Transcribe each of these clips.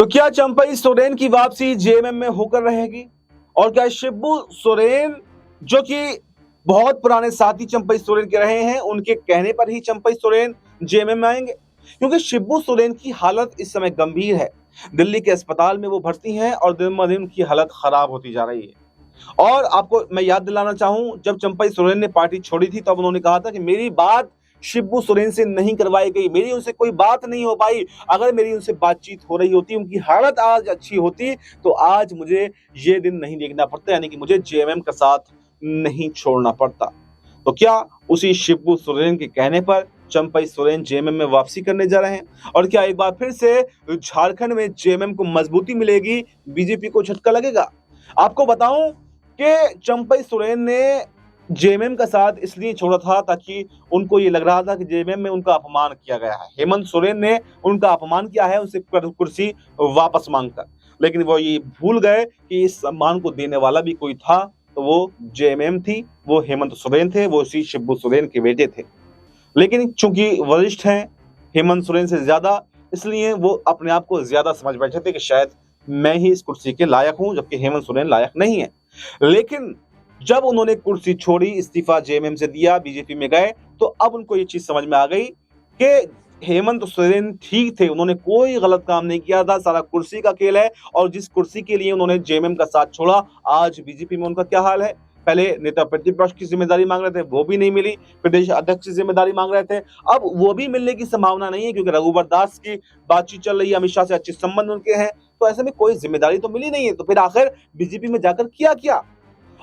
तो क्या चंपई सोरेन की वापसी जेएमएम में होकर रहेगी? और क्या शिबू सोरेन, जो कि बहुत पुराने साथी चंपई सोरेन के रहे हैं, उनके कहने पर ही चंपई सोरेन जेएमएम में आएंगे? क्योंकि शिबू सोरेन की हालत इस समय गंभीर है। दिल्ली के अस्पताल में वो भर्ती हैं और दिन ब दिन उनकी हालत खराब होती जा रही है। और आपको मैं याद दिलाना चाहूं, जब चंपई सोरेन ने पार्टी छोड़ी थी तब उन्होंने कहा था कि मेरी बात शिबू सोरेन से नहीं करवाई गई, मेरी उनसे कोई बात नहीं हो पाई। अगर मेरी उनसे बातचीत हो रही होती, उनकी हालत आज अच्छी होती, तो आज मुझे ये दिन नहीं देखना पड़ता, यानी कि मुझे जेएमएम का साथ नहीं छोड़ना पड़ता। तो क्या उसी शिबू सोरेन के कहने पर चंपई सोरेन जेएमएम में वापसी करने जा रहे हैं? और क्या एक बार फिर से झारखंड में जेएमएम को मजबूती मिलेगी, बीजेपी को झटका लगेगा? आपको बताऊं कि चंपई सोरेन ने जेएमएम का साथ इसलिए छोड़ा था ताकि उनको ये लग रहा था कि जेएमएम में उनका अपमान किया गया है। हेमंत सोरेन ने उनका अपमान किया है उनसे कुर्सी वापस मांगकर, लेकिन वो ये भूल गए कि इस सम्मान को देने वाला भी कोई था, तो वो जेएमएम थी, वो हेमंत सोरेन थे, वो उसी शिबू सोरेन के बेटे थे। लेकिन चूंकि वरिष्ठ हैं हेमंत सोरेन से ज्यादा, इसलिए वो अपने आप को ज्यादा समझ बैठे थे कि शायद मैं ही इस कुर्सी के लायक हूं, जबकि हेमंत सोरेन लायक नहीं है। लेकिन जब उन्होंने कुर्सी छोड़ी, इस्तीफा जेएमएम से दिया, बीजेपी में गए, तो अब उनको ये चीज समझ में आ गई कि हेमंत सोरेन ठीक थे, उन्होंने कोई गलत काम नहीं किया था, सारा कुर्सी का खेल है। और जिस कुर्सी के लिए उन्होंने जेएमएम का साथ छोड़ा, आज बीजेपी में उनका क्या हाल है। पहले नेता प्रतिपक्ष की जिम्मेदारी मांग रहे थे, वो भी नहीं मिली। प्रदेश अध्यक्ष की जिम्मेदारी मांग रहे थे, अब वो भी मिलने की संभावना नहीं है, क्योंकि रघुवर दास की बातचीत चल रही है, अमित शाह से अच्छे संबंध उनके हैं। तो ऐसे में कोई जिम्मेदारी तो मिली नहीं है, तो फिर आखिर बीजेपी में जाकर किया क्या?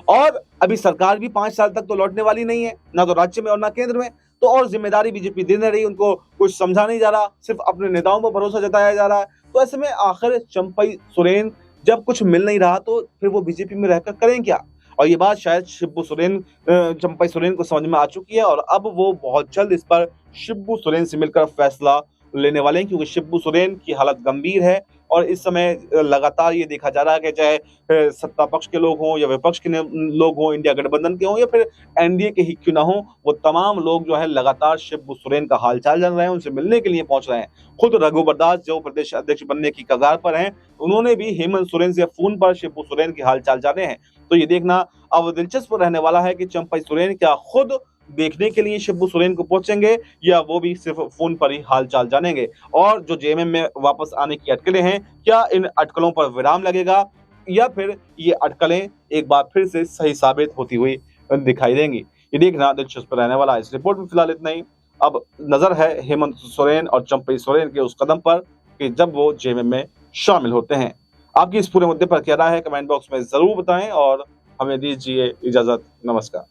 और अभी सरकार भी 5 साल तक तो लौटने वाली नहीं है, ना तो राज्य में और ना केंद्र में। तो और जिम्मेदारी बीजेपी दे नहीं रही, उनको कुछ समझा नहीं जा रहा, सिर्फ अपने नेताओं पर भरोसा जताया जा रहा है। तो ऐसे में आखिर चंपई सोरेन जब कुछ मिल नहीं रहा, तो फिर वो बीजेपी में रहकर करें क्या? और ये बात शायद शिबू सोरेन, चंपई सोरेन को समझ में आ चुकी है, और अब वो बहुत जल्द इस पर शिबू सोरेन से मिलकर फैसला लेने वाले हैं, क्योंकि शिबू सोरेन की हालत गंभीर है। और इस समय लगातार ये देखा जा रहा है कि चाहे सत्ता पक्ष के लोग हों या विपक्ष के लोग हों, इंडिया गठबंधन के हों या फिर एनडीए के ही क्यों ना हों, वो तमाम लोग जो है लगातार शिबू सोरेन का हालचाल जान रहे हैं, उनसे मिलने के लिए पहुंच रहे हैं। खुद रघुवर दास, जो प्रदेश अध्यक्ष बनने की कगार पर हैं, उन्होंने भी हेमंत सोरेन से फोन पर शिबू सोरेन की हालचाल जाने हैं। तो ये देखना अब दिलचस्प रहने वाला है कि चंपई सोरेन क्या खुद देखने के लिए शिबू सोरेन को पहुंचेंगे, या वो भी सिर्फ फोन पर ही हालचाल जानेंगे। और जो जेएमएम में वापस आने की अटकलें हैं, क्या इन अटकलों पर विराम लगेगा, या फिर ये अटकलें एक बार फिर से सही साबित होती हुई दिखाई देंगी? ये देखना दिलचस्प रहने वाला है। इस रिपोर्ट में फिलहाल इतना ही। अब नजर है हेमंत सोरेन और चंपई सोरेन के उस कदम पर कि जब वो जेएमएम में शामिल होते हैं। आपकी इस पूरे मुद्दे पर क्या राय है, कमेंट बॉक्स में जरूर बताएं और हमें दीजिए इजाजत। नमस्कार।